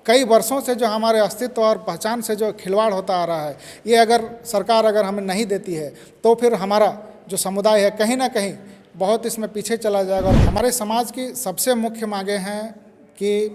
कई वर्षों से जो हमारे अस्तित्व और पहचान से जो खिलवाड़ होता आ रहा है, ये अगर हमें नहीं देती है तो फिर हमारा जो समुदाय है कहीं ना कहीं बहुत इसमें पीछे चला जाएगा। और हमारे समाज की सबसे मुख्य मांगें हैं कि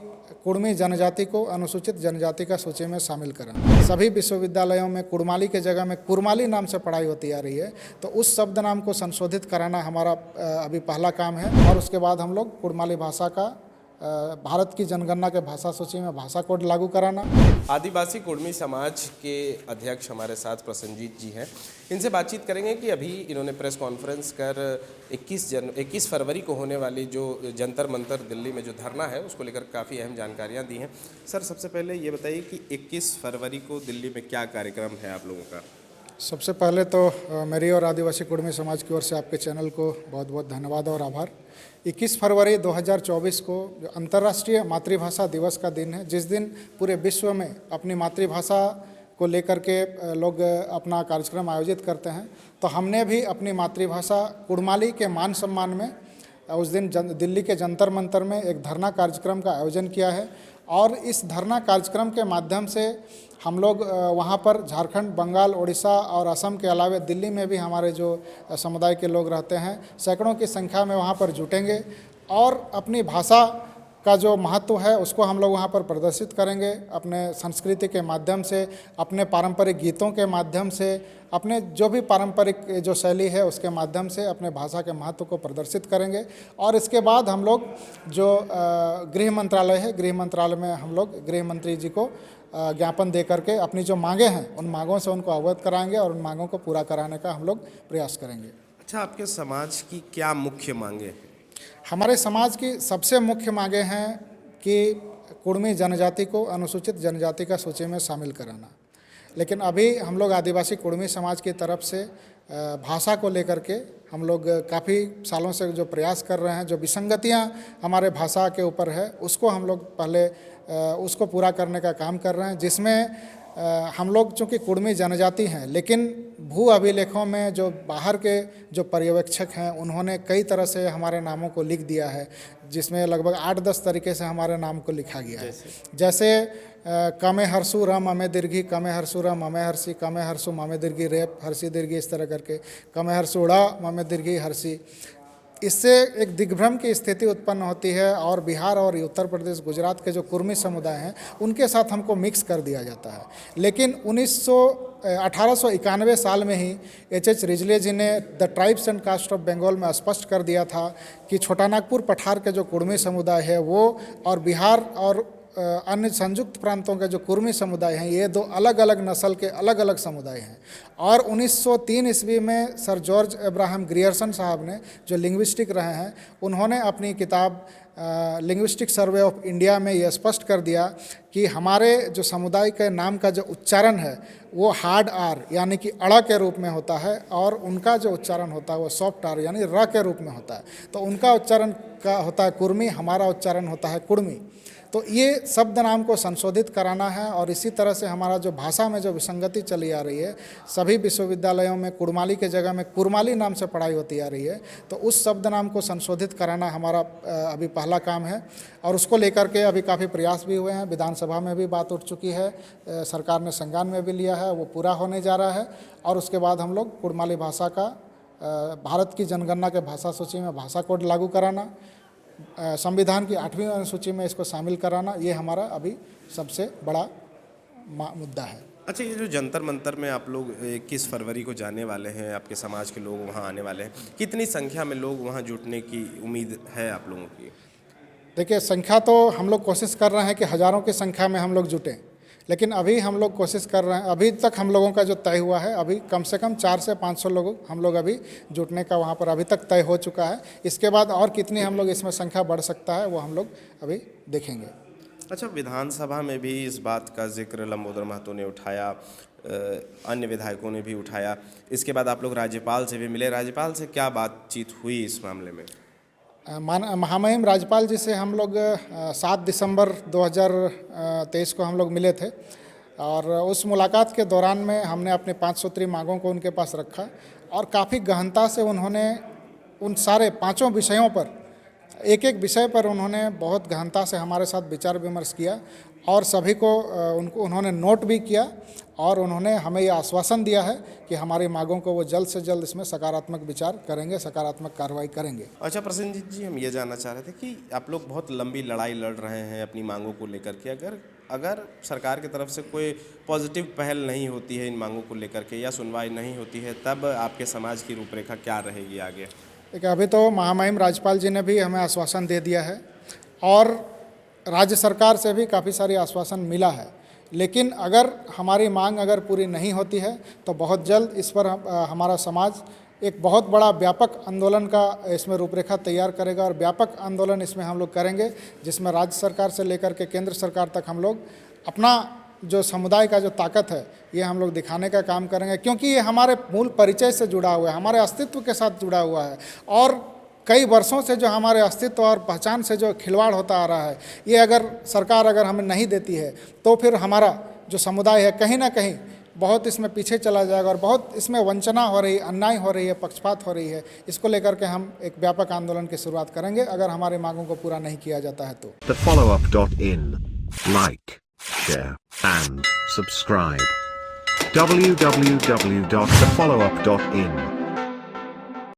कुड़मी जनजाति को अनुसूचित जनजाति का सूची में शामिल करें। सभी विश्वविद्यालयों में कुड़माली के जगह में कुरमाली नाम से पढ़ाई होती आ रही है, तो उस शब्द नाम को संशोधित कराना हमारा अभी पहला काम है। और उसके बाद हम लोग कुड़माली भाषा का भारत की जनगणना के भाषा सूची में भाषा कोड लागू कराना। आदिवासी कुड़मी समाज के अध्यक्ष हमारे साथ प्रसन्नजीत जी हैं, इनसे बातचीत करेंगे कि अभी इन्होंने प्रेस कॉन्फ्रेंस कर 21 फरवरी को होने वाली जो जंतर मंतर दिल्ली में जो धरना है उसको लेकर काफ़ी अहम जानकारियां दी हैं। सर, सबसे पहले ये बताइए कि 21 फरवरी को दिल्ली में क्या कार्यक्रम है आप लोगों का? सबसे पहले तो मेरी और आदिवासी कुड़मी समाज की ओर से आपके चैनल को बहुत बहुत धन्यवाद और आभार। 21 फरवरी 2024 को जो अंतर्राष्ट्रीय मातृभाषा दिवस का दिन है, जिस दिन पूरे विश्व में अपनी मातृभाषा को लेकर के लोग अपना कार्यक्रम आयोजित करते हैं, तो हमने भी अपनी मातृभाषा कुड़माली के मान सम्मान में उस दिन दिल्ली के जंतर मंतर में एक धरना कार्यक्रम का आयोजन किया है। और इस धरना कार्यक्रम के माध्यम से हम लोग वहाँ पर झारखंड, बंगाल, उड़ीसा और असम के अलावा दिल्ली में भी हमारे जो समुदाय के लोग रहते हैं, सैकड़ों की संख्या में वहाँ पर जुटेंगे और अपनी भाषा का जो महत्व है उसको हम लोग वहाँ पर प्रदर्शित करेंगे। अपने संस्कृति के माध्यम से, अपने पारंपरिक गीतों के माध्यम से, अपने जो भी पारंपरिक जो शैली है उसके माध्यम से अपने भाषा के महत्व को प्रदर्शित करेंगे। और इसके बाद हम लोग जो गृह मंत्रालय है, गृह मंत्रालय में हम लोग गृह मंत्री जी को ज्ञापन दे करके अपनी जो मांगें हैं उन मांगों से उनको अवगत कराएंगे और उन मांगों को पूरा कराने का हम लोग प्रयास करेंगे। अच्छा, आपके समाज की क्या मुख्य मांगें हैं? हमारे समाज की सबसे मुख्य मांगें हैं कि कुड़मी जनजाति को अनुसूचित जनजाति का सूची में शामिल कराना। लेकिन अभी हम लोग आदिवासी कुड़मी समाज की तरफ से भाषा को लेकर के हम लोग काफ़ी सालों से जो प्रयास कर रहे हैं, जो विसंगतियां हमारे भाषा के ऊपर है उसको हम लोग पहले उसको पूरा करने का काम कर रहे हैं, जिसमें हम लोग चूँकि कुड़मी जनजाति हैं, लेकिन भू अभिलेखों में जो बाहर के जो पर्यवेक्षक हैं उन्होंने कई तरह से हमारे नामों को लिख दिया है, जिसमें लगभग 8-10 तरीके से हमारे नाम को लिखा गया है। जैसे कमे हरसु रम अमे दीर्घी, कमे हरसु रम अमे हर्षी, कमे हरसु ममे दीर्घी रेप हर्षी दीर्घी, इस तरह करके कमे हरसु उड़ा ममे दीर्घी हर्षी। इससे एक दिग्भ्रम की स्थिति उत्पन्न होती है और बिहार और उत्तर प्रदेश, गुजरात के जो कुर्मी समुदाय हैं उनके साथ हमको मिक्स कर दिया जाता है। लेकिन 1891 साल में ही H.H. रिजले जी ने the tribes and caste of Bengal में स्पष्ट कर दिया था कि छोटानागपुर पठार के जो कुर्मी समुदाय है वो और बिहार और अन्य संयुक्त प्रांतों के जो कुर्मी समुदाय हैं, ये दो अलग अलग नस्ल के अलग अलग समुदाय हैं। और 1903 ईस्वी में सर जॉर्ज अब्राहम ग्रियर्सन साहब ने, जो लिंग्विस्टिक रहे हैं, उन्होंने अपनी किताब लिंग्विस्टिक सर्वे ऑफ इंडिया में ये स्पष्ट कर दिया कि हमारे जो समुदाय के नाम का जो उच्चारण है वो हार्ड आर यानी कि अड़ा के रूप में होता है और उनका जो उच्चारण होता है वो सॉफ्ट आर यानी र के रूप में होता है। तो उनका उच्चारण का होता है कुर्मी, हमारा उच्चारण होता है कुड़मी। तो ये शब्द नाम को संशोधित कराना है। और इसी तरह से हमारा जो भाषा में जो विसंगति चली आ रही है, सभी विश्वविद्यालयों में कुड़माली के जगह में कुरमाली नाम से पढ़ाई होती आ रही है, तो उस शब्द नाम को संशोधित कराना हमारा अभी पहला काम है। और उसको लेकर के अभी काफ़ी प्रयास भी हुए हैं, विधानसभा में भी बात उठ चुकी है, सरकार ने संज्ञान में भी लिया है, वो पूरा होने जा रहा है। और उसके बाद हम लोग कुड़माली भाषा का भारत की जनगणना के भाषा सूची में भाषा कोड लागू कराना, संविधान की 8वीं अनुसूची में इसको शामिल कराना, ये हमारा अभी सबसे बड़ा मुद्दा है। अच्छा, ये जो जंतर मंतर में आप लोग 21 फरवरी को जाने वाले हैं, आपके समाज के लोग वहाँ आने वाले हैं, कितनी संख्या में लोग वहाँ जुटने की उम्मीद है आप लोगों की? देखिए, संख्या तो हम लोग कोशिश कर रहे हैं कि हज़ारों की संख्या में हम लोग जुटें, लेकिन अभी हम लोग कोशिश कर रहे हैं, अभी तक हम लोगों का जो तय हुआ है, अभी कम से कम 400 से 500 लोग हम लोग अभी जुटने का वहाँ पर अभी तक तय हो चुका है। इसके बाद और कितनी हम लोग इसमें संख्या बढ़ सकता है वो हम लोग अभी देखेंगे। अच्छा, विधानसभा में भी इस बात का जिक्र लंबोदर महतो ने उठाया, अन्य विधायकों ने भी उठाया। इसके बाद आप लोग राज्यपाल से भी मिले, राज्यपाल से क्या बातचीत हुई इस मामले में? महामहिम राज्यपाल जी से हम लोग 7 दिसंबर 2023 को हम लोग मिले थे और उस मुलाकात के दौरान में हमने अपने 5 सूत्री मांगों को उनके पास रखा और काफ़ी गहनता से उन्होंने उन सारे 5 विषयों पर, एक एक विषय पर उन्होंने बहुत गहनता से हमारे साथ विचार विमर्श किया और सभी को उन्होंने नोट भी किया और उन्होंने हमें ये आश्वासन दिया है कि हमारी मांगों को वो जल्द से जल्द इसमें सकारात्मक विचार करेंगे, सकारात्मक कार्रवाई करेंगे। अच्छा प्रसन्नजीत जी, हम ये जानना चाह रहे थे कि आप लोग बहुत लंबी लड़ाई लड़ रहे हैं अपनी मांगों को लेकर के, अगर सरकार की तरफ से कोई पॉजिटिव पहल नहीं होती है इन मांगों को लेकर के या सुनवाई नहीं होती है, तब आपके समाज की रूपरेखा क्या रहेगी आगे? देखिए, अभी तो महामहिम राज्यपाल जी ने भी हमें आश्वासन दे दिया है और राज्य सरकार से भी काफ़ी सारी आश्वासन मिला है, लेकिन अगर हमारी मांग अगर पूरी नहीं होती है तो बहुत जल्द इस पर हमारा समाज एक बहुत बड़ा व्यापक आंदोलन का इसमें रूपरेखा तैयार करेगा और व्यापक आंदोलन इसमें हम लोग करेंगे, जिसमें राज्य सरकार से लेकर के केंद्र सरकार तक हम लोग अपना जो समुदाय का जो ताकत है ये हम लोग दिखाने का काम करेंगे, क्योंकि ये हमारे मूल परिचय से जुड़ा हुआ है, हमारे अस्तित्व के साथ जुड़ा हुआ है और कई वर्षों से जो हमारे अस्तित्व और पहचान से जो खिलवाड़ होता आ रहा है, ये अगर सरकार अगर हमें नहीं देती है तो फिर हमारा जो समुदाय है कहीं ना कहीं बहुत इसमें पीछे चला जाएगा और बहुत इसमें वंचना हो रही, अन्याय हो रही है, पक्षपात हो रही है। इसको लेकर के हम एक व्यापक आंदोलन की शुरुआत करेंगे अगर हमारी मांगों को पूरा नहीं किया जाता है तो। TheFollowUp.in. Like, share, and subscribe. www.thefollowup.in